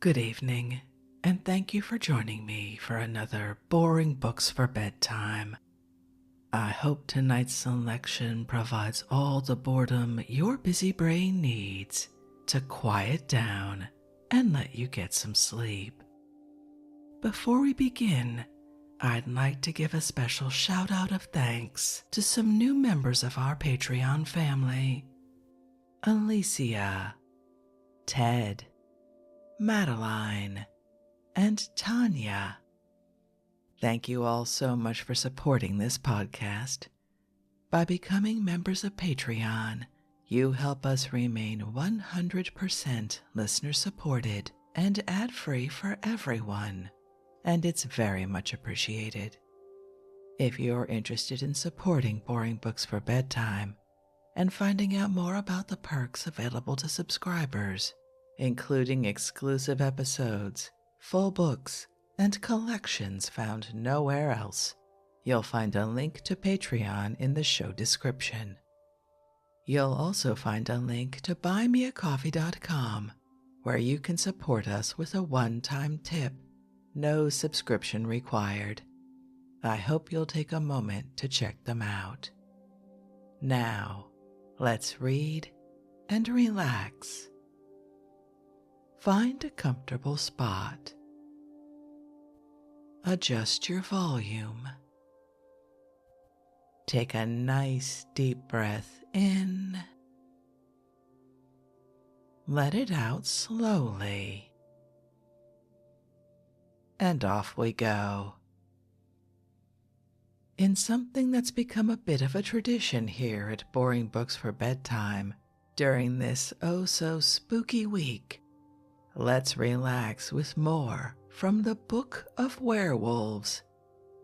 Good evening, and thank you for joining me for another Boring Books for Bedtime. I hope tonight's selection provides all the boredom your busy brain needs to quiet down and let you get some sleep. Before we begin, I'd like to give a special shout out of thanks to some new members of our Patreon family: Alicia, Ted, Madeline, and Tanya. Thank you all so much for supporting this podcast. By becoming members of Patreon, you help us remain 100% listener supported and ad-free for everyone, and it's very much appreciated. If you're interested in supporting Boring Books for Bedtime and finding out more about the perks available to subscribers, including exclusive episodes, full books, and collections found nowhere else, you'll find a link to Patreon in the show description. You'll also find a link to buymeacoffee.com, where you can support us with a one-time tip, no subscription required. I hope you'll take a moment to check them out. Now, let's read and relax. Find a comfortable spot. Adjust your volume. Take a nice deep breath in. Let it out slowly. And off we go. In something that's become a bit of a tradition here at Boring Books for Bedtime during this oh-so-spooky week, let's relax with more from the Book of Werewolves,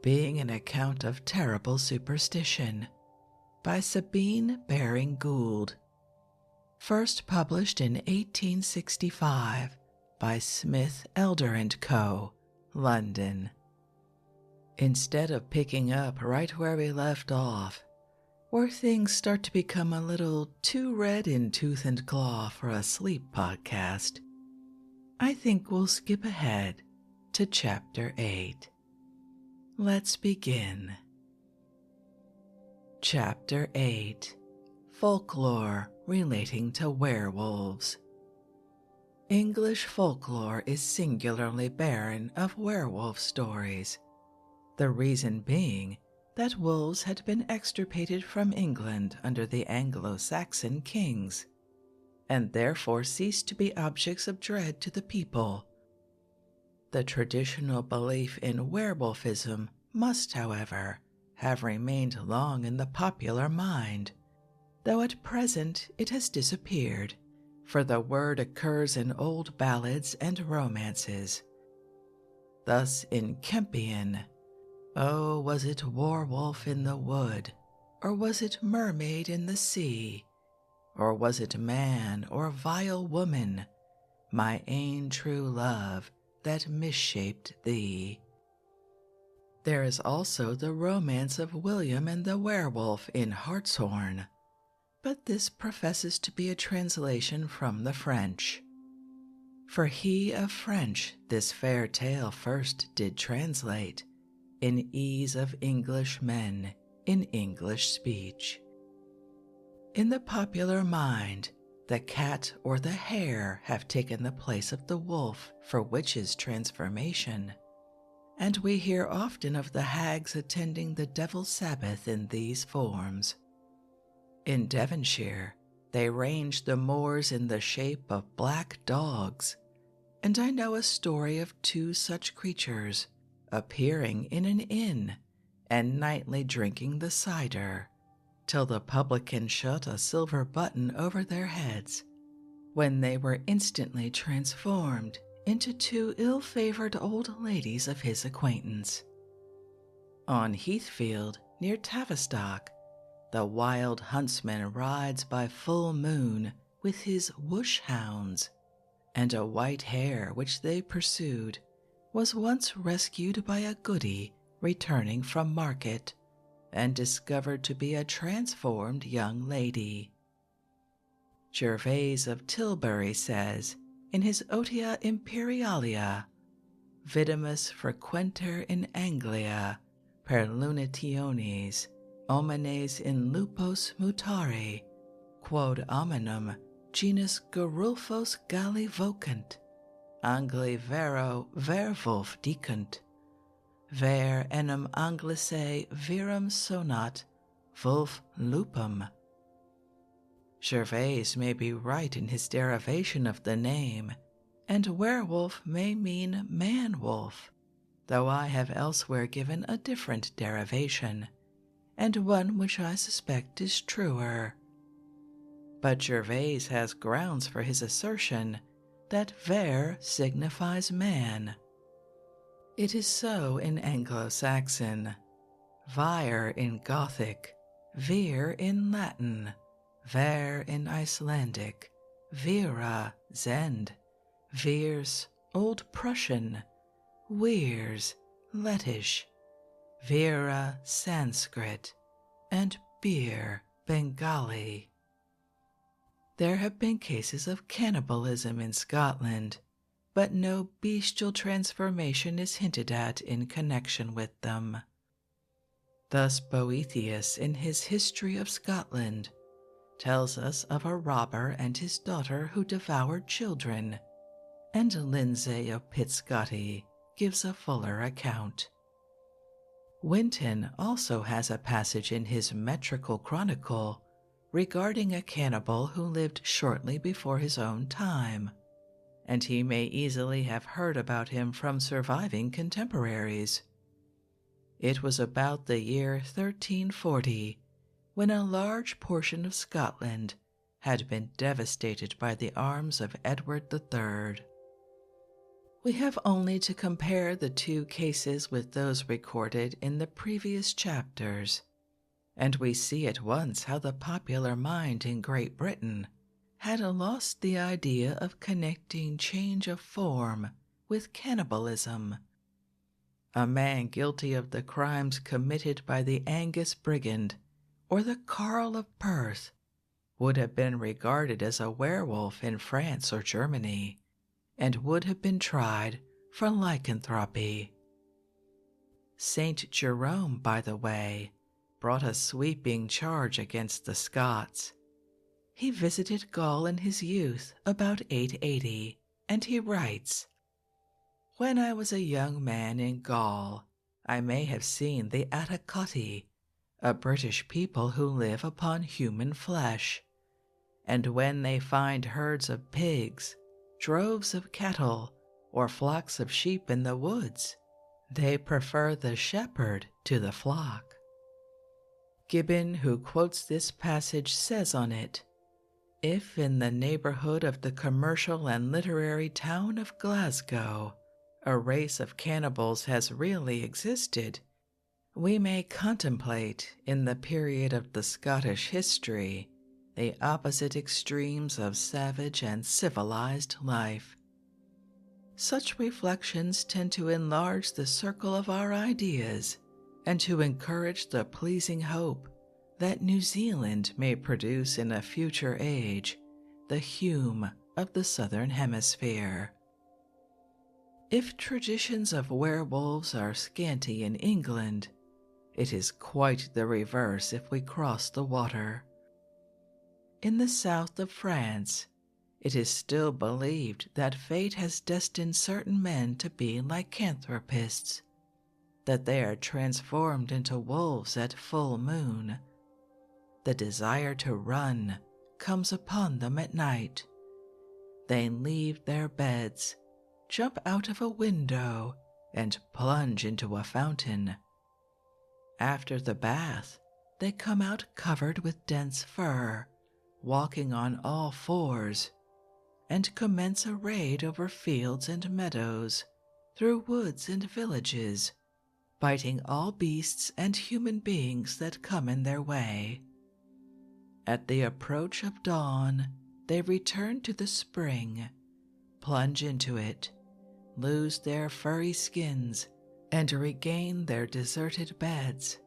being an account of terrible superstition, by Sabine Baring-Gould. First published in 1865 by Smith, Elder & Co., London. Instead of picking up right where we left off, where things start to become a little too red in tooth and claw for a sleep podcast, I think we'll skip ahead to Chapter 8. Let's begin. Chapter 8. Folklore relating to werewolves. English folklore is singularly barren of werewolf stories, the reason being that wolves had been extirpated from England under the Anglo-Saxon kings, and therefore ceased to be objects of dread to the people. The traditional belief in werewolfism must, however, have remained long in the popular mind, though at present it has disappeared, for the word occurs in old ballads and romances. Thus in Kempion, "Oh, was it werewolf in the wood, or was it mermaid in the sea? Or was it man or vile woman, my ain true love, that misshaped thee?" There is also the romance of William and the werewolf in Hartshorn, but this professes to be a translation from the French. For he of French this fair tale first did translate, in ease of English men, in English speech. In the popular mind, the cat or the hare have taken the place of the wolf for witches' transformation, and we hear often of the hags attending the Devil's Sabbath in these forms. In Devonshire, they range the moors in the shape of black dogs, and I know a story of two such creatures appearing in an inn and nightly drinking the cider, till the publican shut a silver button over their heads, when they were instantly transformed into two ill-favored old ladies of his acquaintance. On Heathfield, near Tavistock, the wild huntsman rides by full moon with his woosh hounds, and a white hare which they pursued was once rescued by a goody returning from market, and discovered to be a transformed young lady. Gervase of Tilbury says in his Otia Imperialia, Vidimus frequenter in Anglia, per lunationes, homines in lupos mutare, quod hominum genus Gerulphos Galli vocant, Angli vero werwolf dicunt, ver enim Anglice virum sonat, vulf lupum. Gervais may be right in his derivation of the name, and werewolf may mean man-wolf, though I have elsewhere given a different derivation, and one which I suspect is truer. But Gervais has grounds for his assertion that ver signifies man. It is so in Anglo-Saxon, vir in Gothic, vir in Latin, ver in Icelandic, vira Zend, Viers, Old Prussian, Weirs, Lettish, Vera, Sanskrit, and Beer, Bengali. There have been cases of cannibalism in Scotland, but no bestial transformation is hinted at in connection with them. Thus Boethius, in his History of Scotland, tells us of a robber and his daughter who devoured children, and Lindsay of Pitscotty gives a fuller account. Winton also has a passage in his Metrical Chronicle regarding a cannibal who lived shortly before his own time, and he may easily have heard about him from surviving contemporaries. It was about the year 1340 when a large portion of Scotland had been devastated by the arms of Edward III. We have only to compare the two cases with those recorded in the previous chapters, and we see at once how the popular mind in Great Britain had lost the idea of connecting change of form with cannibalism. A man guilty of the crimes committed by the Angus Brigand or the Carl of Perth would have been regarded as a werewolf in France or Germany, and would have been tried for lycanthropy. Saint Jerome, by the way, brought a sweeping charge against the Scots. He visited Gaul in his youth about 880, and he writes, "When I was a young man in Gaul, I may have seen the Atticotti, a British people who live upon human flesh, and when they find herds of pigs, droves of cattle, or flocks of sheep in the woods, they prefer the shepherd to the flock." Gibbon, who quotes this passage, says on it, "If in the neighborhood of the commercial and literary town of Glasgow a race of cannibals has really existed, we may contemplate, in the period of the Scottish history, the opposite extremes of savage and civilized life." Such reflections tend to enlarge the circle of our ideas and to encourage the pleasing hope that New Zealand may produce in a future age the Hume of the Southern Hemisphere. If traditions of werewolves are scanty in England, it is quite the reverse if we cross the water. In the south of France, it is still believed that fate has destined certain men to be lycanthropists, that they are transformed into wolves at full moon. The desire to run comes upon them at night. They leave their beds, jump out of a window, and plunge into a fountain. After the bath, they come out covered with dense fur, walking on all fours, and commence a raid over fields and meadows, through woods and villages, biting all beasts and human beings that come in their way. At the approach of dawn, they return to the spring, plunge into it, lose their furry skins, and regain their deserted beds.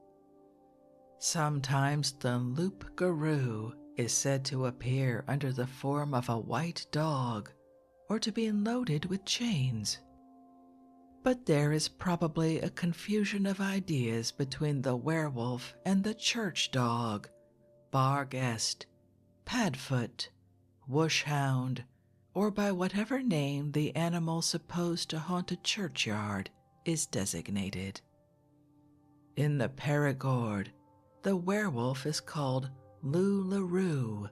Sometimes the loup-garou is said to appear under the form of a white dog or to be loaded with chains. But there is probably a confusion of ideas between the werewolf and the church dog, barghest, padfoot, wooshhound, or by whatever name the animal supposed to haunt a churchyard is designated. In the Perigord, the werewolf is called Loup-Larue.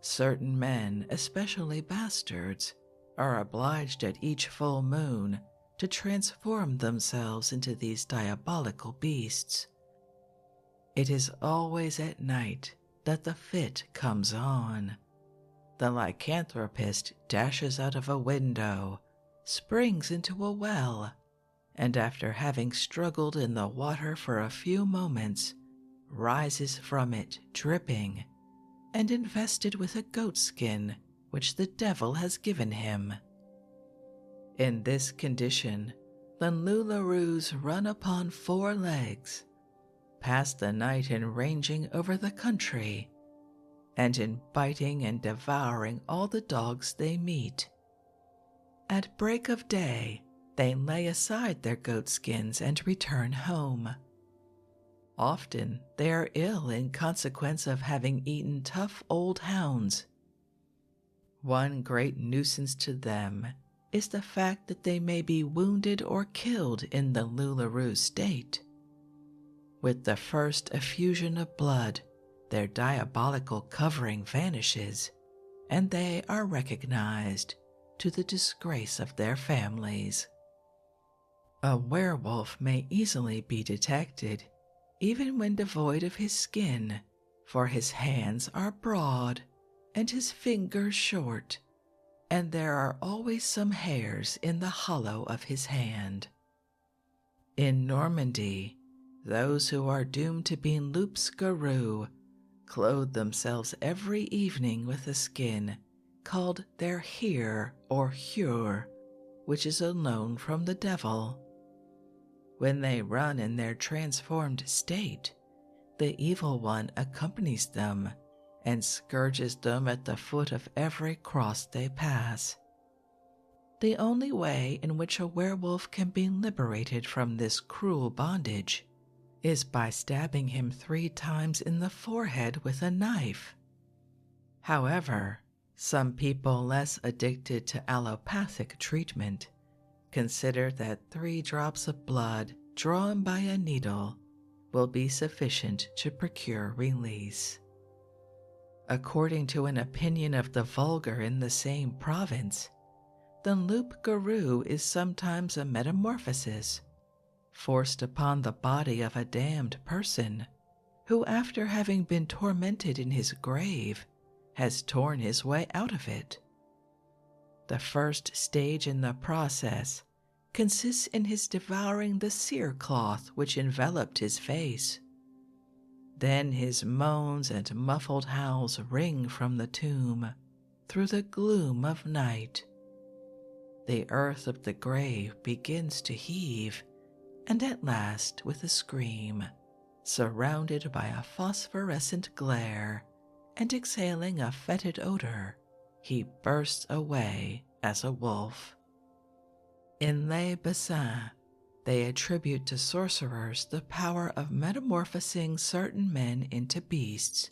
Certain men, especially bastards, are obliged at each full moon to transform themselves into these diabolical beasts. It is always at night that the fit comes on. The lycanthropist dashes out of a window, springs into a well, and after having struggled in the water for a few moments, rises from it dripping and invested with a goatskin which the devil has given him. In this condition, the Loup-Larues run upon 4 legs, pass the night in ranging over the country, and in biting and devouring all the dogs they meet. At break of day, they lay aside their goatskins and return home. Often they are ill in consequence of having eaten tough old hounds. One great nuisance to them is the fact that they may be wounded or killed in the Loup-Larue state. With the first effusion of blood, their diabolical covering vanishes, and they are recognized, to the disgrace of their families. A werewolf may easily be detected, even when devoid of his skin, for his hands are broad and his fingers short, and there are always some hairs in the hollow of his hand. In Normandy, those who are doomed to be loups-garous clothe themselves every evening with a skin called their heer or hure, which is a loan from the devil. When they run in their transformed state, the evil one accompanies them and scourges them at the foot of every cross they pass. The only way in which a werewolf can be liberated from this cruel bondage is by stabbing him 3 times in the forehead with a knife. However, some people less addicted to allopathic treatment consider that 3 drops of blood drawn by a needle will be sufficient to procure release. According to an opinion of the vulgar in the same province, the loup-garou is sometimes a metamorphosis forced upon the body of a damned person who, after having been tormented in his grave, has torn his way out of it. The first stage in the process consists in his devouring the cerecloth which enveloped his face. Then his moans and muffled howls ring from the tomb through the gloom of night. The earth of the grave begins to heave, and at last, with a scream, surrounded by a phosphorescent glare and exhaling a fetid odor, he bursts away as a wolf. In Les Bassins, they attribute to sorcerers the power of metamorphosing certain men into beasts,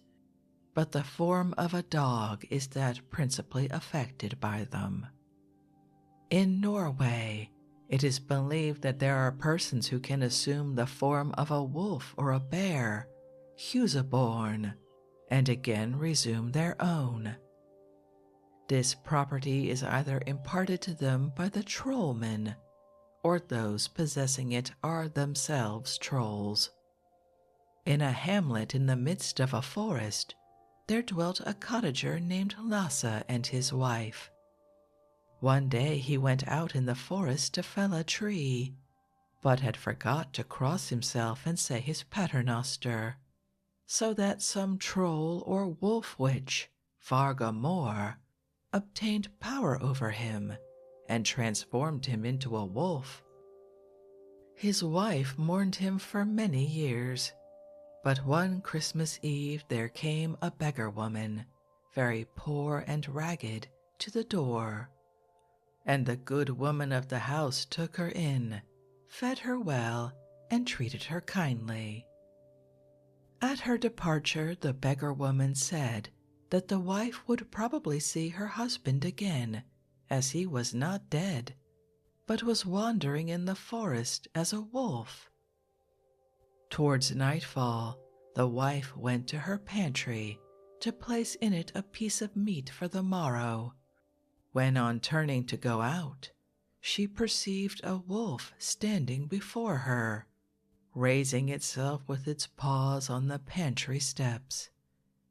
but the form of a dog is that principally affected by them. In Norway, it is believed that there are persons who can assume the form of a wolf or a bear, Huseborn, and again resume their own. This property is either imparted to them by the trollmen, or those possessing it are themselves trolls. In a hamlet in the midst of a forest, there dwelt a cottager named Lasse and his wife. One day he went out in the forest to fell a tree, but had forgot to cross himself and say his paternoster, so that some troll or wolf witch, Varga Moor, obtained power over him and transformed him into a wolf. His wife mourned him for many years, but one Christmas Eve there came a beggar woman, very poor and ragged, to the door, and the good woman of the house took her in, fed her well, and treated her kindly. At her departure, the beggar woman said that the wife would probably see her husband again, as he was not dead, but was wandering in the forest as a wolf. Towards nightfall, the wife went to her pantry to place in it a piece of meat for the morrow, when on turning to go out, she perceived a wolf standing before her, raising itself with its paws on the pantry steps,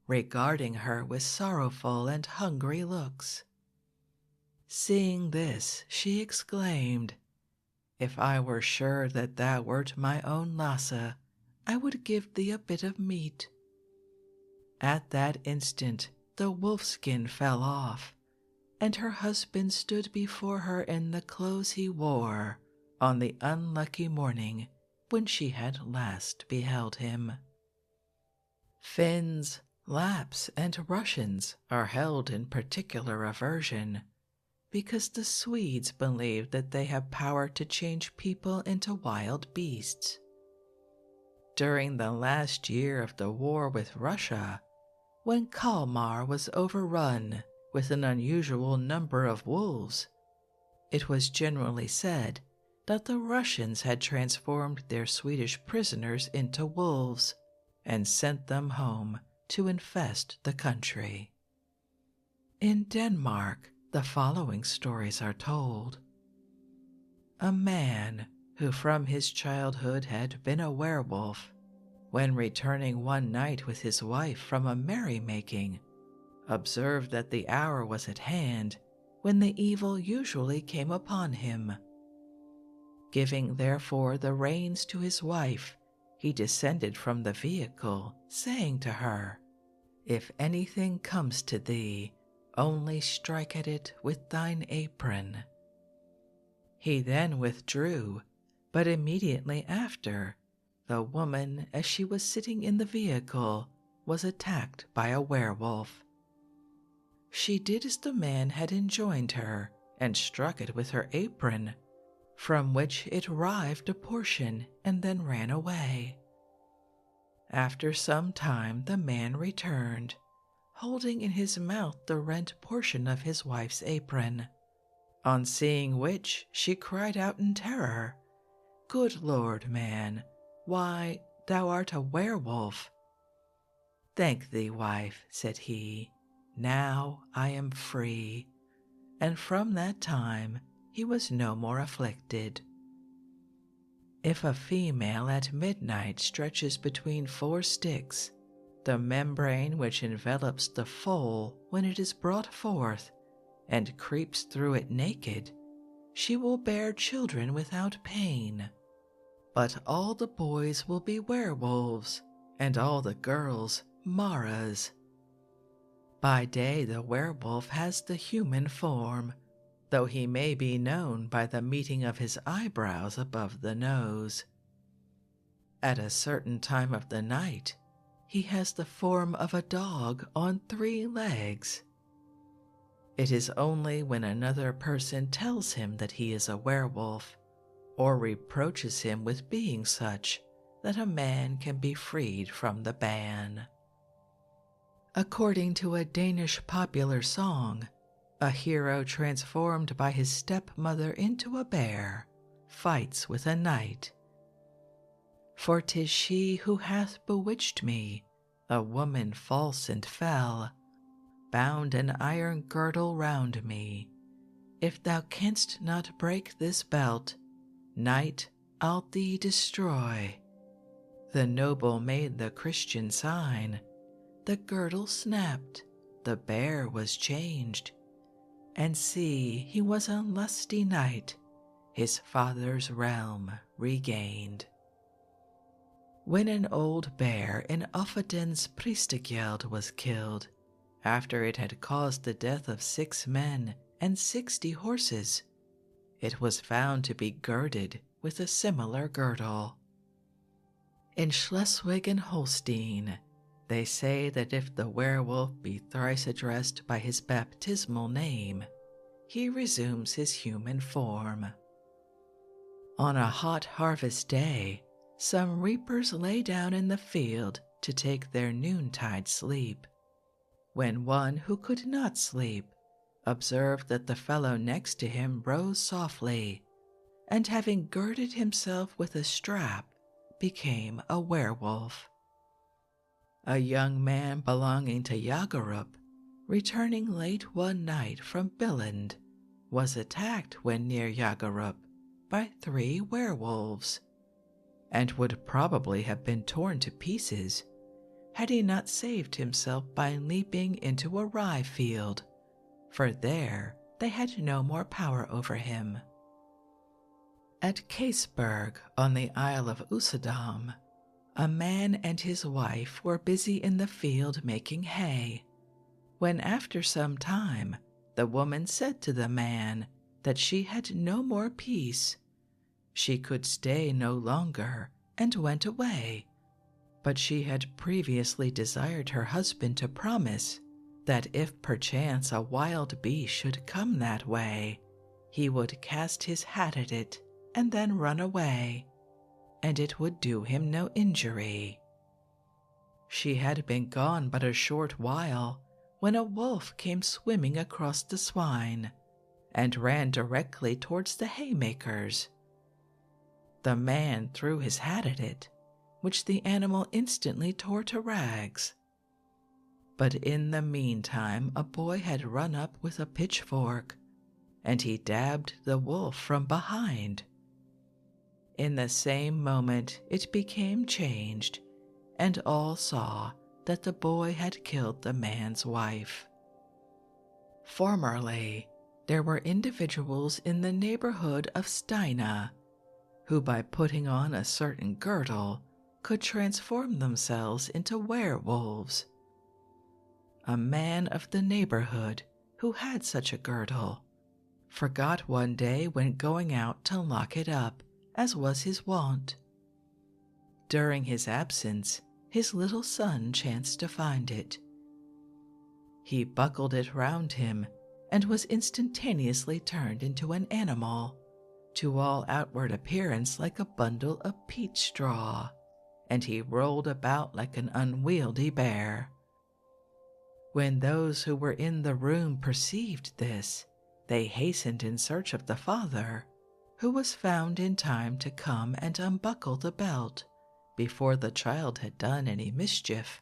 regarding her with sorrowful and hungry looks. Seeing this, she exclaimed, "If I were sure that thou wert my own Lasse, I would give thee a bit of meat." At that instant the wolfskin fell off, and her husband stood before her in the clothes he wore on the unlucky morning when she had last beheld him. Finns, Lapps, and Russians are held in particular aversion, because the Swedes believe that they have power to change people into wild beasts. During the last year of the war with Russia, when Kalmar was overrun with an unusual number of wolves, it was generally said that the Russians had transformed their Swedish prisoners into wolves and sent them home to infest the country. In Denmark, the following stories are told. A man who from his childhood had been a werewolf, when returning one night with his wife from a merrymaking, observed that the hour was at hand when the evil usually came upon him. Giving therefore the reins to his wife, he descended from the vehicle, saying to her, "If anything comes to thee, only strike at it with thine apron." He then withdrew, but immediately after, the woman, as she was sitting in the vehicle, was attacked by a werewolf. She did as the man had enjoined her, and struck it with her apron, from which it rived a portion and then ran away. After some time the man returned, holding in his mouth the rent portion of his wife's apron, on seeing which she cried out in terror, "Good Lord, man, why, thou art a werewolf." "Thank thee, wife," said he, "now I am free," and from that time he was no more afflicted. If a female at midnight stretches between 4 sticks, the membrane which envelops the foal when it is brought forth, and creeps through it naked, she will bear children without pain. But all the boys will be werewolves, and all the girls maras. By day the werewolf has the human form, though he may be known by the meeting of his eyebrows above the nose. At a certain time of the night, he has the form of a dog on 3 legs. It is only when another person tells him that he is a werewolf, or reproaches him with being such, that a man can be freed from the ban. According to a Danish popular song, a hero transformed by his stepmother into a bear fights with a knight. "For 'tis she who hath bewitched me, a woman false and fell, bound an iron girdle round me. If thou canst not break this belt, knight, I'll thee destroy." The noble made the Christian sign, the girdle snapped, the bear was changed, and see, he was a lusty knight, his father's realm regained. When an old bear in Offaden's Priestegjeld was killed, after it had caused the death of 6 men and 60 horses, it was found to be girded with a similar girdle. In Schleswig and Holstein, they say that if the werewolf be thrice addressed by his baptismal name, he resumes his human form. On a hot harvest day, some reapers lay down in the field to take their noontide sleep, when one who could not sleep observed that the fellow next to him rose softly, and having girded himself with a strap, became a werewolf. A young man belonging to Yagarup, returning late one night from Billund, was attacked when near Yagarup by 3 werewolves, and would probably have been torn to pieces had he not saved himself by leaping into a rye field, for there they had no more power over him. At Caseburg on the Isle of Usedom, a man and his wife were busy in the field making hay, when after some time the woman said to the man that she had no more peace. She could stay no longer, and went away, but she had previously desired her husband to promise that if perchance a wild beast should come that way, he would cast his hat at it and then run away, and it would do him no injury. She had been gone but a short while when a wolf came swimming across the swine, and ran directly towards the haymakers. The man threw his hat at it, which the animal instantly tore to rags. But in the meantime a boy had run up with a pitchfork, and he dabbed the wolf from behind. In the same moment it became changed, and all saw that the boy had killed the man's wife. Formerly, there were individuals in the neighborhood of Steina who, by putting on a certain girdle, could transform themselves into werewolves. A man of the neighborhood who had such a girdle forgot one day when going out to lock it up, as was his wont. During his absence, his little son chanced to find it. He buckled it round him and was instantaneously turned into an animal, to all outward appearance like a bundle of peat straw, and he rolled about like an unwieldy bear. When those who were in the room perceived this, they hastened in search of the father, who was found in time to come and unbuckle the belt before the child had done any mischief.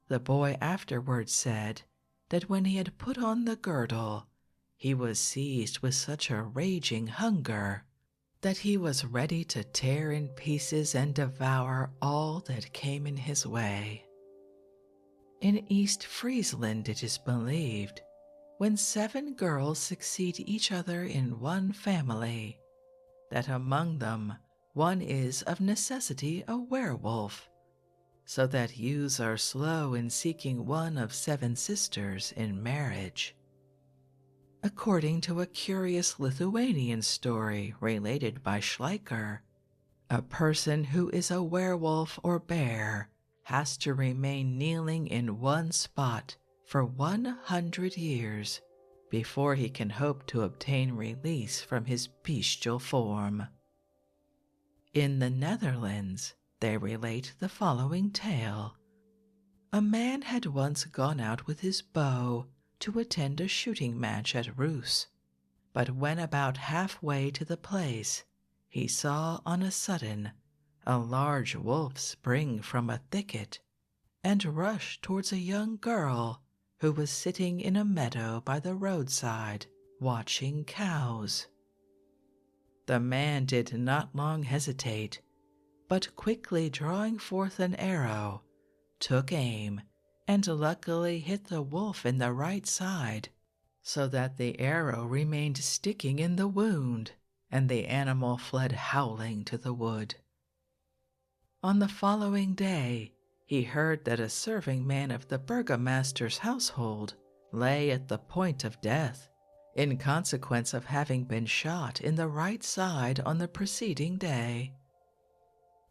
The boy afterwards said that when he had put on the girdle, he was seized with such a raging hunger that he was ready to tear in pieces and devour all that came in his way. In East Friesland, it is believed, when 7 girls succeed each other in one family, that among them one is of necessity a werewolf, so that youths are slow in seeking one of 7 sisters in marriage. According to a curious Lithuanian story related by Schleicher, a person who is a werewolf or bear has to remain kneeling in one spot for 100 years before he can hope to obtain release from his bestial form. In the Netherlands, they relate the following tale. A man had once gone out with his bow to attend a shooting match at Roos, but when about halfway to the place, he saw on a sudden a large wolf spring from a thicket and rush towards a young girl who was sitting in a meadow by the roadside watching cows. The man did not long hesitate, but quickly drawing forth an arrow, took aim and luckily hit the wolf in the right side, so that the arrow remained sticking in the wound, and the animal fled howling to the wood. On the following day, he heard that a serving man of the burgomaster's household lay at the point of death, in consequence of having been shot in the right side on the preceding day.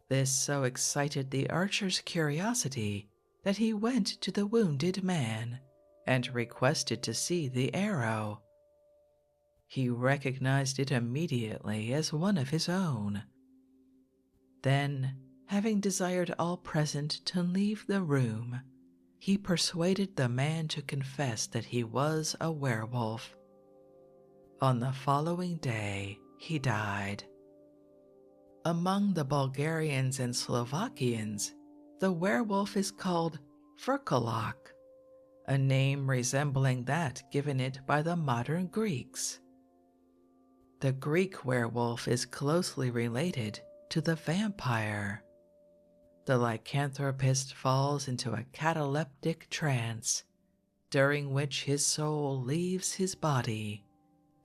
This so excited the archer's curiosity that he went to the wounded man and requested to see the arrow, He recognized it immediately as one of his own. Then, having desired all present to leave the room, he persuaded the man to confess that he was a werewolf. On the following day, he died. Among the Bulgarians and Slovakians, the werewolf is called Verkolak, a name resembling that given it by the modern Greeks. The Greek werewolf is closely related to the vampire. The lycanthropist falls into a cataleptic trance, during which his soul leaves his body,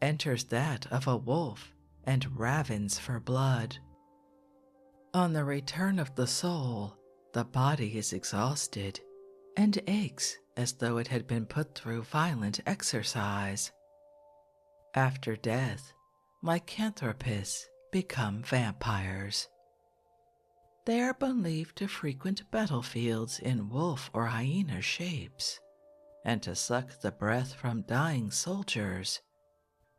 enters that of a wolf, and ravens for blood. On the return of the soul, the body is exhausted and aches as though it had been put through violent exercise. After death, lycanthropists become vampires. They are believed to frequent battlefields in wolf or hyena shapes, and to suck the breath from dying soldiers,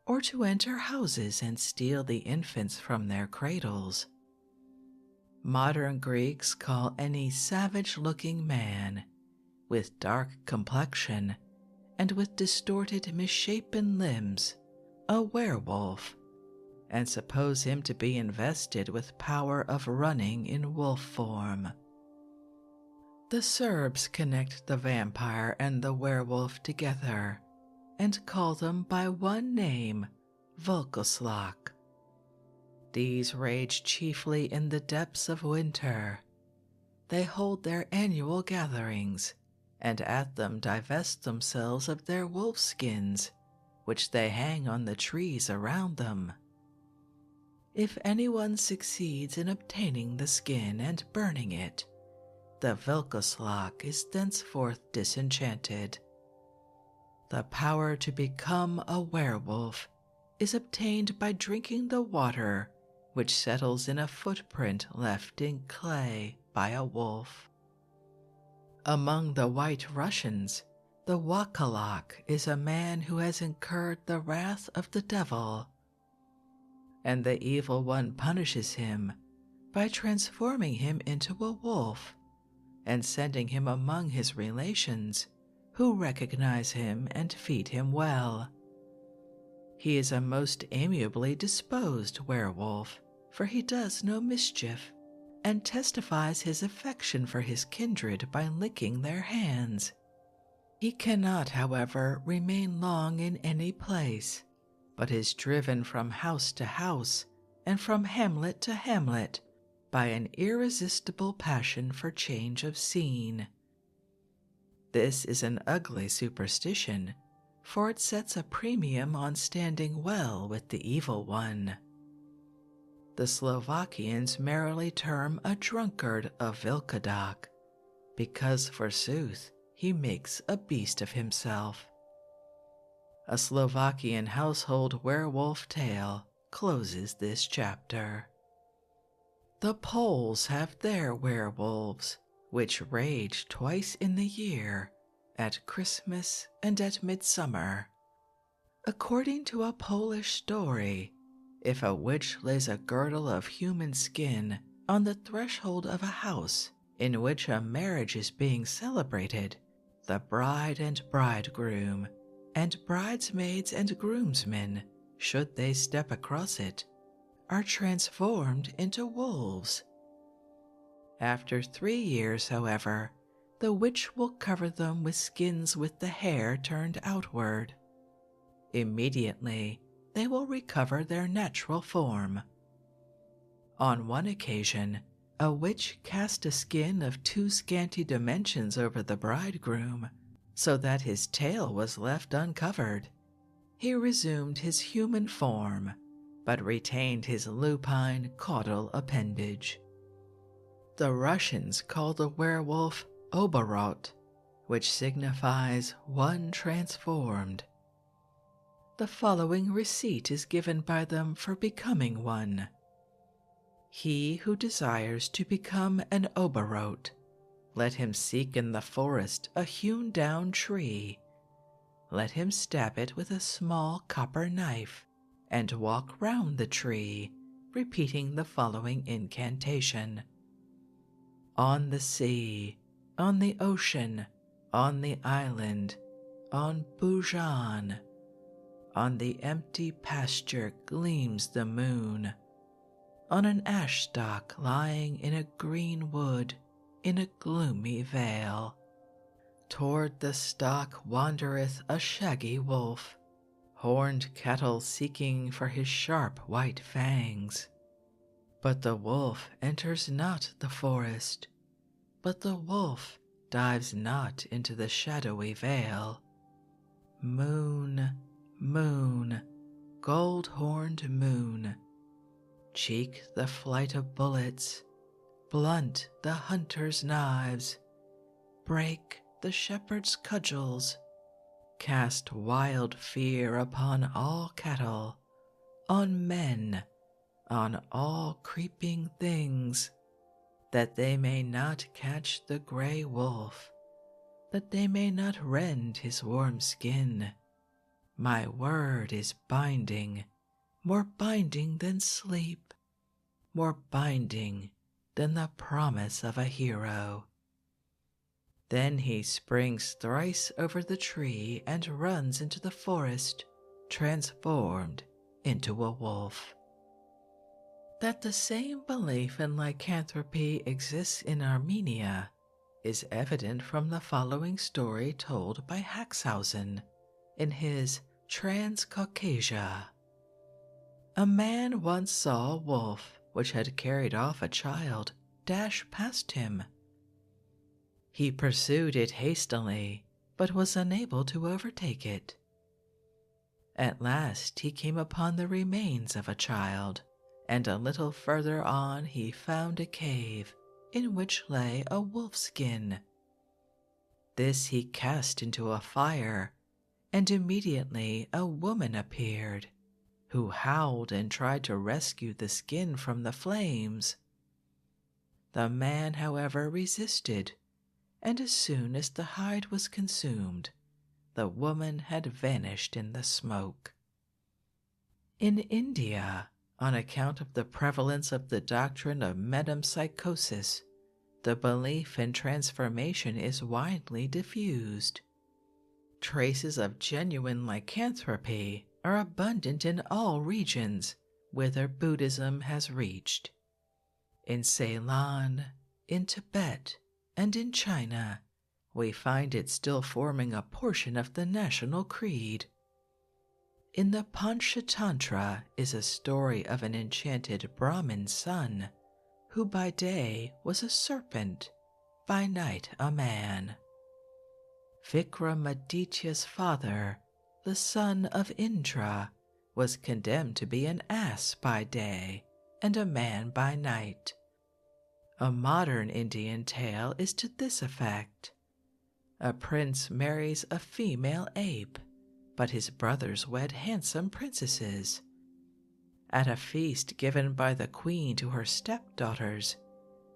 or to enter houses and steal the infants from their cradles. Modern Greeks call any savage-looking man, with dark complexion and with distorted misshapen limbs, a werewolf, and suppose him to be invested with power of running in wolf form. The Serbs connect the vampire and the werewolf together and call them by one name, Volkoslak. These rage chiefly in the depths of winter. They hold their annual gatherings, and at them divest themselves of their wolf skins, which they hang on the trees around them. If anyone succeeds in obtaining the skin and burning it, the Volkoslak is thenceforth disenchanted. The power to become a werewolf is obtained by drinking the water which settles in a footprint left in clay by a wolf. Among the White Russians, the Wakalak is a man who has incurred the wrath of the devil, and the evil one punishes him by transforming him into a wolf and sending him among his relations, who recognize him and feed him well. He is a most amiably disposed werewolf, for he does no mischief, and testifies his affection for his kindred by licking their hands. He cannot, however, remain long in any place, but is driven from house to house and from hamlet to hamlet by an irresistible passion for change of scene. This is an ugly superstition, for it sets a premium on standing well with the evil one. The Slovakians merrily term a drunkard a vilkodak, because, forsooth, he makes a beast of himself. A Slovakian household werewolf tale closes this chapter. The Poles have their werewolves, which rage twice in the year, at Christmas and at midsummer. According to a Polish story, if a witch lays a girdle of human skin on the threshold of a house in which a marriage is being celebrated, the bride and bridegroom, and bridesmaids and groomsmen, should they step across it, are transformed into wolves. After 3 years, however, the witch will cover them with skins with the hair turned outward. Immediately, they will recover their natural form. On one occasion, a witch cast a skin of too scanty dimensions over the bridegroom, so that his tail was left uncovered. He resumed his human form, but retained his lupine caudal appendage. The Russians call the werewolf oborot, which signifies one transformed. The following receipt is given by them for becoming one. He who desires to become an oborot, let him seek in the forest a hewn-down tree. Let him stab it with a small copper knife, and walk round the tree, repeating the following incantation: On the sea, on the ocean, on the island, on Bujan, on the empty pasture gleams the moon, on an ash stalk lying in a green wood, in a gloomy vale. Toward the stalk wandereth a shaggy wolf, horned cattle seeking for his sharp white fangs. But the wolf enters not the forest, but the wolf dives not into the shadowy vale. Moon, moon, gold-horned moon, cheek the flight of bullets, blunt the hunter's knives, break the shepherd's cudgels, cast wild fear upon all cattle, on men, on all creeping things, that they may not catch the grey wolf, that they may not rend his warm skin. My word is binding, more binding than sleep, more binding than the promise of a hero. Then he springs thrice over the tree and runs into the forest, transformed into a wolf. That the same belief in lycanthropy exists in Armenia is evident from the following story told by Haxhausen in his Transcaucasia. A man once saw a wolf which had carried off a child dash past him. He pursued it hastily, but was unable to overtake it. At last he came upon the remains of a child, and a little further on he found a cave in which lay a wolfskin. This he cast into a fire, and immediately a woman appeared, who howled and tried to rescue the skin from the flames. The man, however, resisted, and as soon as the hide was consumed, the woman had vanished in the smoke. In India, on account of the prevalence of the doctrine of metempsychosis, the belief in transformation is widely diffused. Traces of genuine lycanthropy are abundant in all regions whither Buddhism has reached. In Ceylon, in Tibet, and in China, we find it still forming a portion of the national creed. In the Panchatantra is a story of an enchanted Brahmin son, who by day was a serpent, by night a man. Vikramaditya's father, the son of Indra, was condemned to be an ass by day and a man by night. A modern Indian tale is to this effect. A prince marries a female ape, but his brothers wed handsome princesses. At a feast given by the queen to her stepdaughters,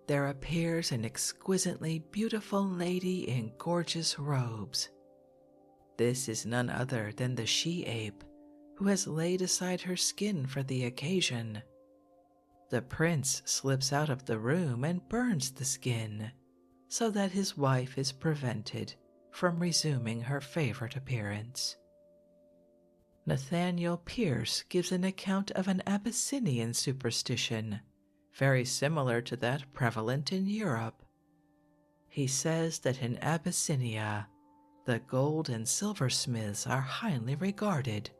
there appears an exquisitely beautiful lady in gorgeous robes. This is none other than the she-ape, who has laid aside her skin for the occasion. The prince slips out of the room and burns the skin, so that his wife is prevented from resuming her favorite appearance. Nathaniel Pierce gives an account of an Abyssinian superstition, very similar to that prevalent in Europe. He says that in Abyssinia, the gold and silversmiths are highly regarded,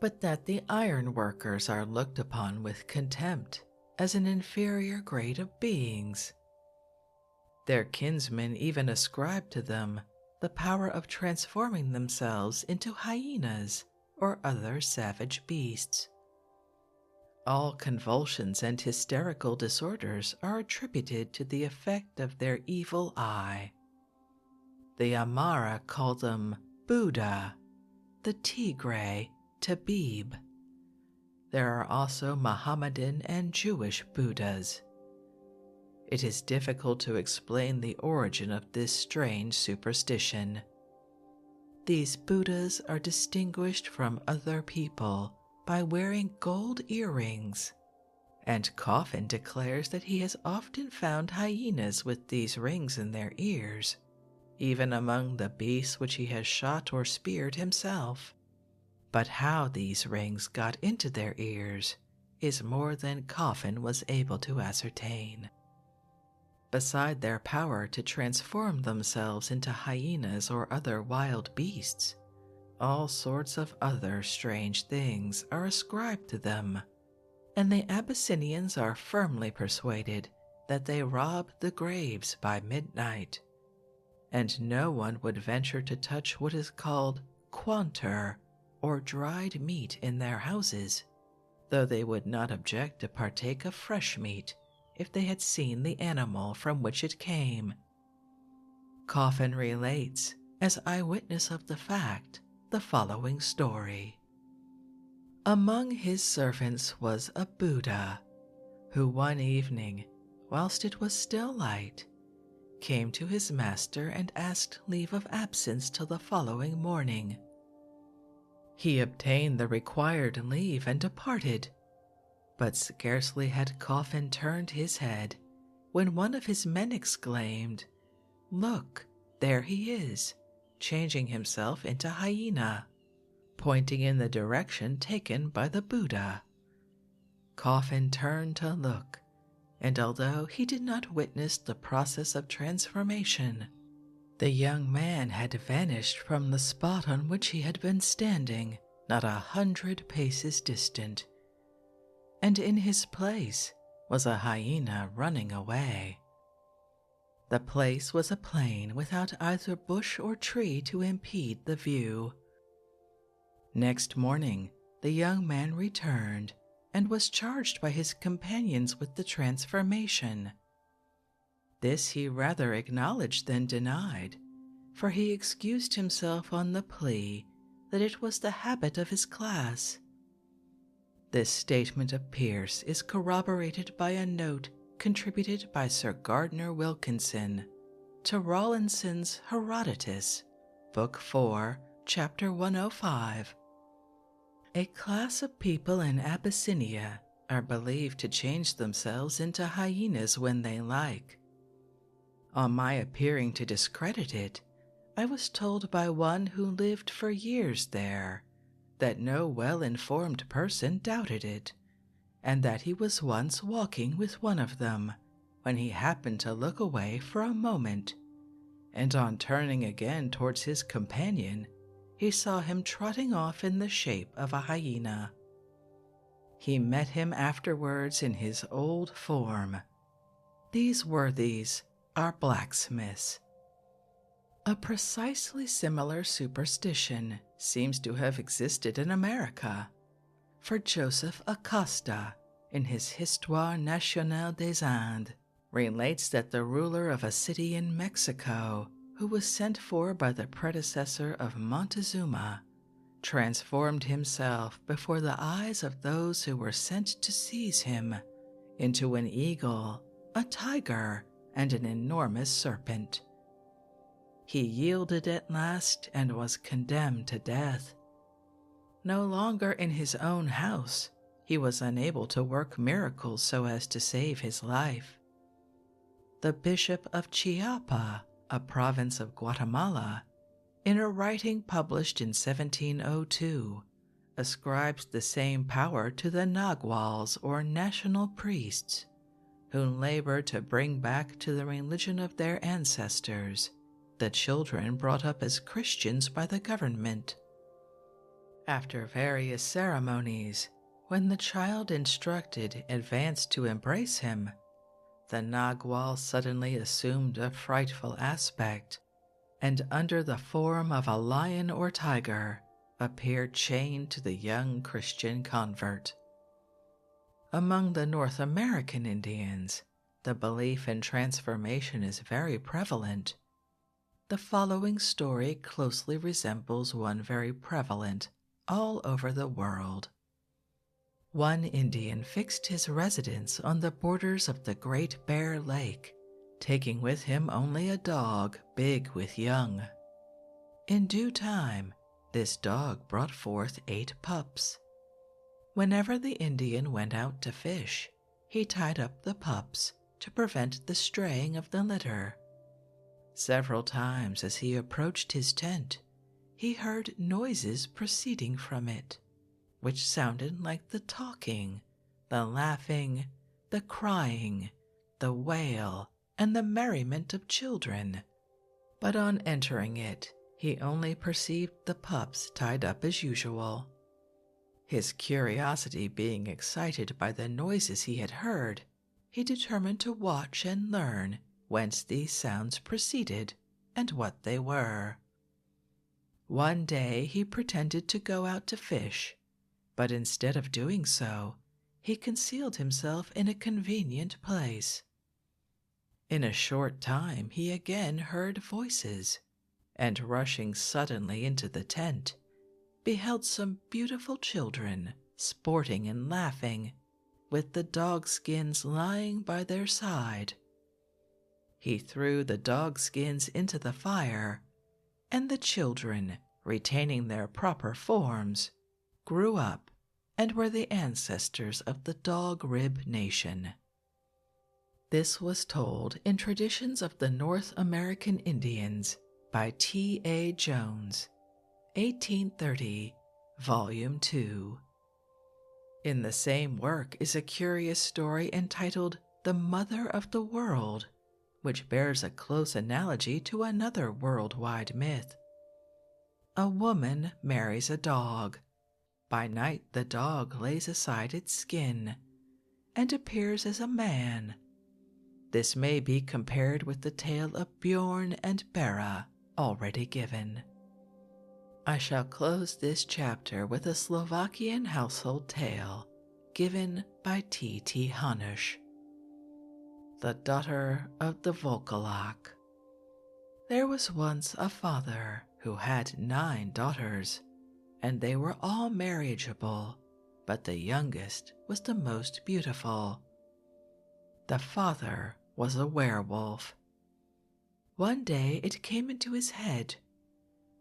but that the iron workers are looked upon with contempt as an inferior grade of beings. Their kinsmen even ascribe to them the power of transforming themselves into hyenas or other savage beasts. All convulsions and hysterical disorders are attributed to the effect of their evil eye. The Amara call them Buddha, the Tigray Tabib. There are also Mohammedan and Jewish Buddhas. It is difficult to explain the origin of this strange superstition. These Buddhas are distinguished from other people by wearing gold earrings, and Coffin declares that he has often found hyenas with these rings in their ears, even among the beasts which he has shot or speared himself. But how these rings got into their ears is more than Coffin was able to ascertain. Beside their power to transform themselves into hyenas or other wild beasts, all sorts of other strange things are ascribed to them, and the Abyssinians are firmly persuaded that they rob the graves by midnight, and no one would venture to touch what is called quanter, or dried meat in their houses, though they would not object to partake of fresh meat if they had seen the animal from which it came. Coffin relates, as eyewitness of the fact, the following story. Among his servants was a Buddha, who one evening, whilst it was still light, came to his master and asked leave of absence till the following morning. He obtained the required leave and departed, but scarcely had Coffin turned his head when one of his men exclaimed, "Look, there he is, changing himself into hyena," pointing in the direction taken by the Buddha. Coffin turned to look, and although he did not witness the process of transformation, the young man had vanished from the spot on which he had been standing not 100 paces distant, and in his place was a hyena running away. The place was a plain without either bush or tree to impede the view. Next morning, the young man returned and was charged by his companions with the transformation. This he rather acknowledged than denied, for he excused himself on the plea that it was the habit of his class. This statement of Pierce is corroborated by a note contributed by Sir Gardner Wilkinson to Rawlinson's Herodotus, Book 4, Chapter 105. A class of people in Abyssinia are believed to change themselves into hyenas when they like. On my appearing to discredit it, I was told by one who lived for years there that no well-informed person doubted it, and that he was once walking with one of them when he happened to look away for a moment, and on turning again towards his companion, he saw him trotting off in the shape of a hyena. He met him afterwards in his old form. These worthies are blacksmiths. A precisely similar superstition seems to have existed in America, for Joseph Acosta, in his Histoire nationale des Indes, relates that the ruler of a city in Mexico, who was sent for by the predecessor of Montezuma, transformed himself before the eyes of those who were sent to seize him into an eagle, a tiger, and an enormous serpent. He yielded at last and was condemned to death. No longer in his own house, he was unable to work miracles so as to save his life. The Bishop of Chiapa, a province of Guatemala, in a writing published in 1702, ascribes the same power to the Naguals or national priests, who labor to bring back to the religion of their ancestors the children brought up as Christians by the government. After various ceremonies, when the child instructed advanced to embrace him, the Nagual suddenly assumed a frightful aspect, and under the form of a lion or tiger appeared chained to the young Christian convert. Among the North American Indians, the belief in transformation is very prevalent. The following story closely resembles one very prevalent all over the world. One Indian fixed his residence on the borders of the Great Bear Lake, taking with him only a dog big with young. In due time, this dog brought forth 8 pups. Whenever the Indian went out to fish, he tied up the pups to prevent the straying of the litter. Several times as he approached his tent, he heard noises proceeding from it, which sounded like the talking, the laughing, the crying, the wail, and the merriment of children. But on entering it, he only perceived the pups tied up as usual. His curiosity being excited by the noises he had heard, he determined to watch and learn whence these sounds proceeded and what they were. One day he pretended to go out to fish, but instead of doing so, he concealed himself in a convenient place. In a short time he again heard voices, and rushing suddenly into the tent, beheld some beautiful children sporting and laughing, with the dog skins lying by their side. He threw the dog skins into the fire, and the children, retaining their proper forms, grew up and were the ancestors of the Dog Rib Nation. This was told in Traditions of the North American Indians by T. A. Jones, 1830, Volume 2. In the same work is a curious story entitled The Mother of the World, which bears a close analogy to another worldwide myth. A woman marries a dog. By night the dog lays aside its skin and appears as a man. This may be compared with the tale of Bjorn and Bera already given. I shall close this chapter with a Slovakian household tale given by T. T. Hanush. The Daughter of the Volkolak. There was once a father who had 9 daughters, and they were all marriageable, but the youngest was the most beautiful. The father was a werewolf. One day it came into his head,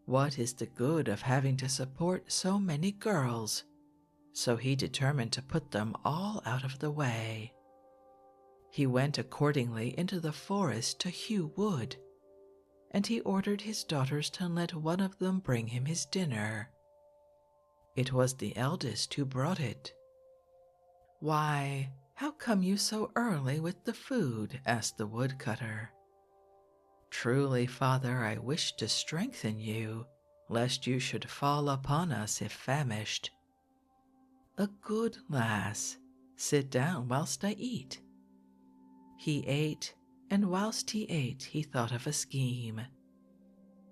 what is the good of having to support so many girls? So he determined to put them all out of the way. He went accordingly into the forest to hew wood, and he ordered his daughters to let one of them bring him his dinner. It was the eldest who brought it. "Why, how come you so early with the food?" asked the woodcutter. "Truly, father, I wish to strengthen you, lest you should fall upon us if famished." "A good lass, sit down whilst I eat." He ate, and whilst he ate he thought of a scheme.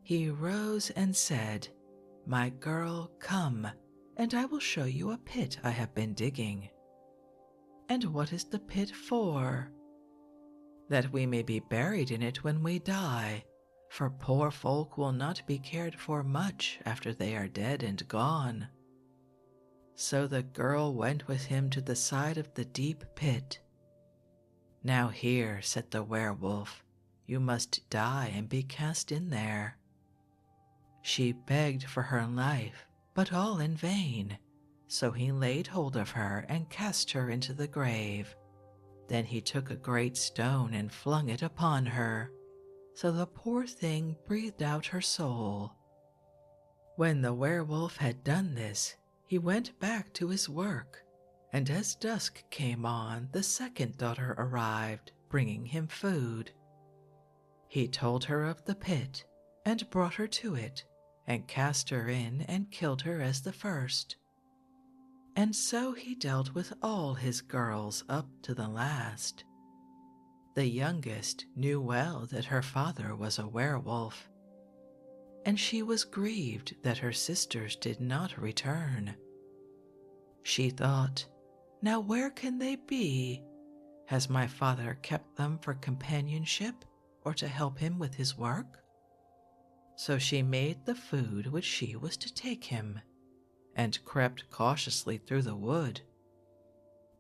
He rose and said, "My girl, come, and I will show you a pit I have been digging." "And what is the pit for?" "That we may be buried in it when we die, for poor folk will not be cared for much after they are dead and gone." So the girl went with him to the side of the deep pit. "Now here," said the werewolf, "you must die and be cast in there." She begged for her life, but all in vain, so he laid hold of her and cast her into the grave. Then he took a great stone and flung it upon her, so the poor thing breathed out her soul. When the werewolf had done this, he went back to his work, and as dusk came on, the second daughter arrived, bringing him food. He told her of the pit, and brought her to it, and cast her in and killed her as the first. And so he dealt with all his girls up to the last. The youngest knew well that her father was a werewolf, and she was grieved that her sisters did not return. She thought, "Now where can they be? Has my father kept them for companionship or to help him with his work?" So she made the food which she was to take him, and crept cautiously through the wood.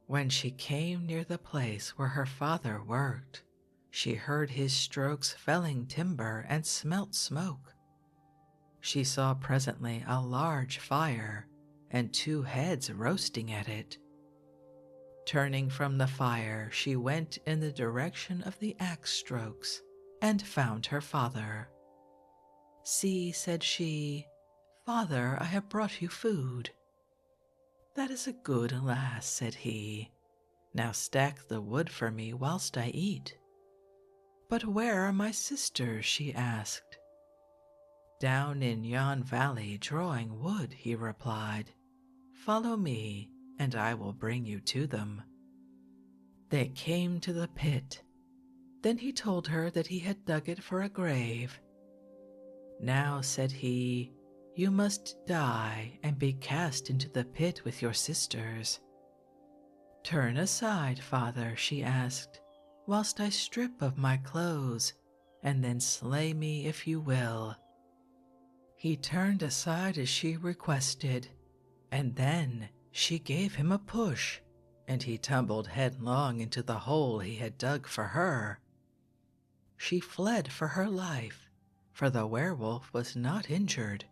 When she came near the place where her father worked, she heard his strokes felling timber and smelt smoke. She saw presently a large fire, and 2 heads roasting at it. Turning from the fire, she went in the direction of the axe strokes and found her father. "See," said she, "father, I have brought you food." "That is a good lass," said he. "Now stack the wood for me whilst I eat." "But where are my sisters?" she asked. "Down in yon valley drawing wood," he replied. "Follow me, and I will bring you to them." They came to the pit. Then he told her that he had dug it for a grave. "Now," said he, "you must die and be cast into the pit with your sisters." "Turn aside, father," she asked, "whilst I strip of my clothes, and then slay me if you will." He turned aside as she requested, and then she gave him a push, and he tumbled headlong into the hole he had dug for her. She fled for her life, for the werewolf was not injured,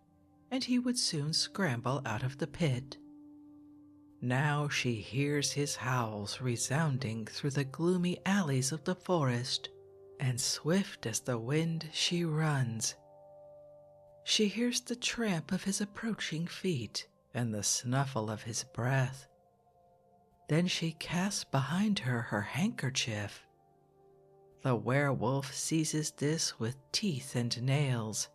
and he would soon scramble out of the pit. Now she hears his howls resounding through the gloomy alleys of the forest, and swift as the wind she runs. She hears the tramp of his approaching feet and the snuffle of his breath. Then she casts behind her her handkerchief. The werewolf seizes this with teeth and nails,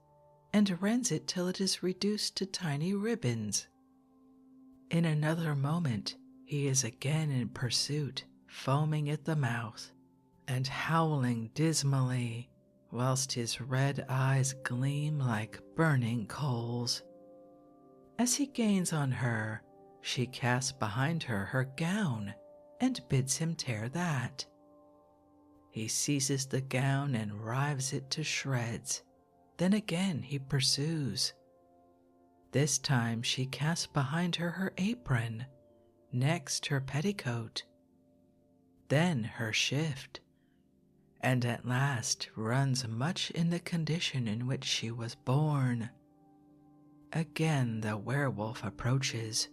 and rends it till it is reduced to tiny ribbons. In another moment he is again in pursuit, foaming at the mouth, and howling dismally, whilst his red eyes gleam like burning coals. As he gains on her, she casts behind her her gown and bids him tear that. He seizes the gown and rives it to shreds. Then again he pursues. This time she casts behind her her apron, next her petticoat, then her shift, and at last runs much in the condition in which she was born. Again the werewolf approaches.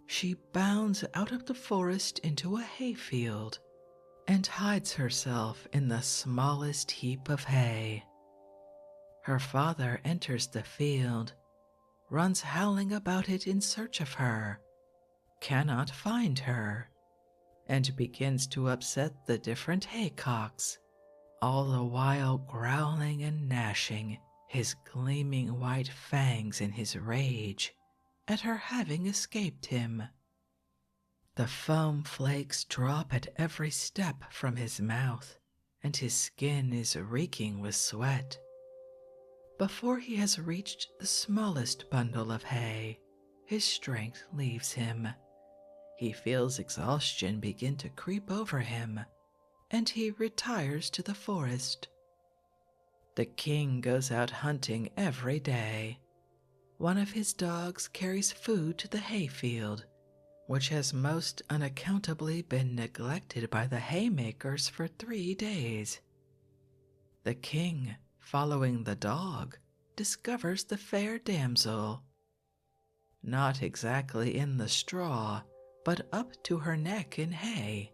She bounds out of the forest into a hayfield and hides herself in the smallest heap of hay. Her father enters the field, runs howling about it in search of her, cannot find her, and begins to upset the different haycocks, all the while growling and gnashing his gleaming white fangs in his rage at her having escaped him. The foam flakes drop at every step from his mouth, and his skin is reeking with sweat. Before he has reached the smallest bundle of hay, his strength leaves him. He feels exhaustion begin to creep over him, and he retires to the forest. The king goes out hunting every day. One of his dogs carries food to the hayfield, which has most unaccountably been neglected by the haymakers for 3 days. The king, following the dog, discovers the fair damsel. Not exactly in the straw, but up to her neck in hay.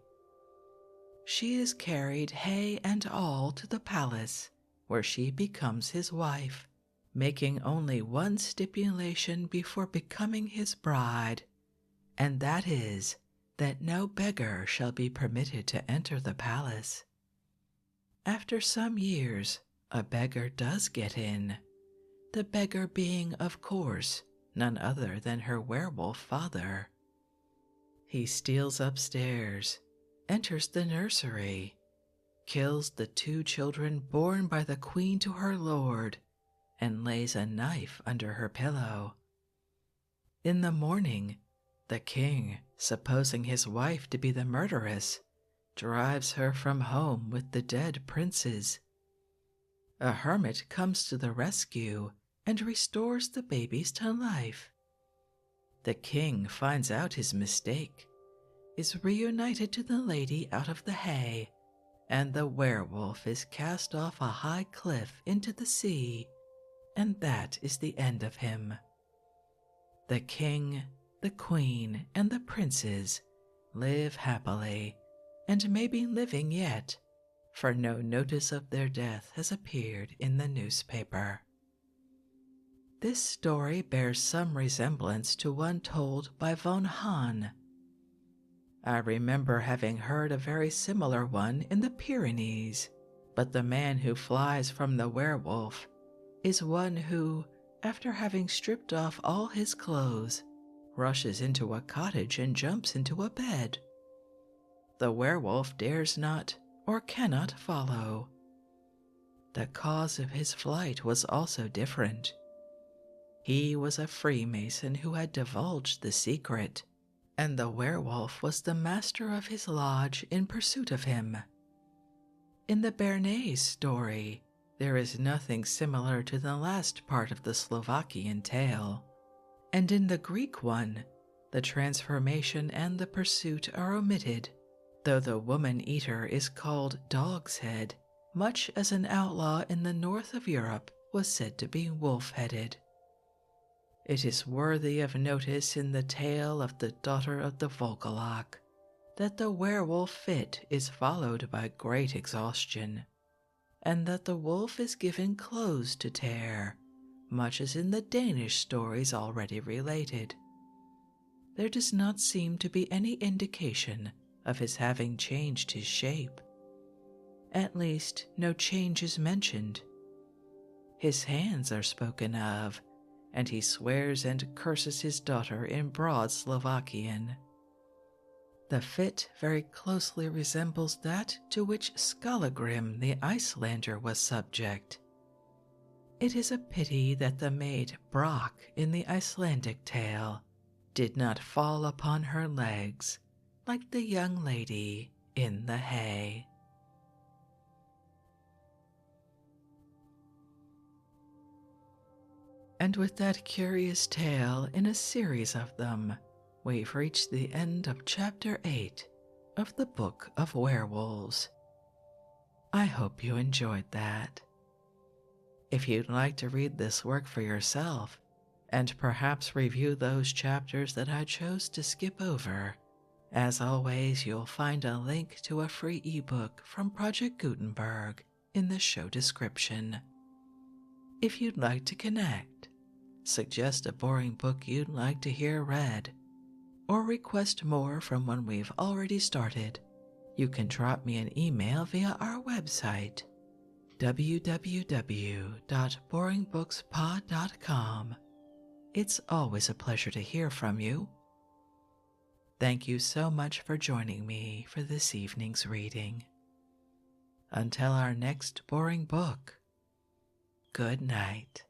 She is carried hay and all to the palace, where she becomes his wife, making only one stipulation before becoming his bride, and that is that no beggar shall be permitted to enter the palace. After some years, a beggar does get in, the beggar being, of course, none other than her werewolf father. He steals upstairs, enters the nursery, kills the 2 children born by the queen to her lord, and lays a knife under her pillow. In the morning, the king, supposing his wife to be the murderess, drives her from home with the dead princes. A hermit comes to the rescue and restores the babies to life. The king finds out his mistake, is reunited to the lady out of the hay, and the werewolf is cast off a high cliff into the sea, and that is the end of him. The king, the queen, and the princes live happily, and may be living yet, for no notice of their death has appeared in the newspaper. This story bears some resemblance to one told by von Hahn. I remember having heard a very similar one in the Pyrenees, but the man who flies from the werewolf is one who, after having stripped off all his clothes, rushes into a cottage and jumps into a bed. The werewolf dares not or cannot follow. The cause of his flight was also different. He was a Freemason who had divulged the secret, and the werewolf was the master of his lodge in pursuit of him. In the Bernays story, there is nothing similar to the last part of the Slovakian tale, and in the Greek one, the transformation and the pursuit are omitted, though the woman-eater is called Dog's Head, much as an outlaw in the north of Europe was said to be wolf-headed. It is worthy of notice in the tale of the daughter of the Volkalok that the werewolf fit is followed by great exhaustion, and that the wolf is given clothes to tear, much as in the Danish stories already related. There does not seem to be any indication of his having changed his shape. At least, no change is mentioned. His hands are spoken of, and he swears and curses his daughter in broad Slovakian. The fit very closely resembles that to which Skallagrim the Icelander was subject. It is a pity that the maid Brock in the Icelandic tale did not fall upon her legs like the young lady in the hay. And with that curious tale in a series of them, we've reached the end of Chapter 8 of the Book of Werewolves. I hope you enjoyed that. If you'd like to read this work for yourself, and perhaps review those chapters that I chose to skip over, as always, you'll find a link to a free ebook from Project Gutenberg in the show description. If you'd like to connect, suggest a boring book you'd like to hear read, or request more from one we've already started, you can drop me an email via our website, www.boringbookspod.com. It's always a pleasure to hear from you. Thank you so much for joining me for this evening's reading. Until our next boring book, good night.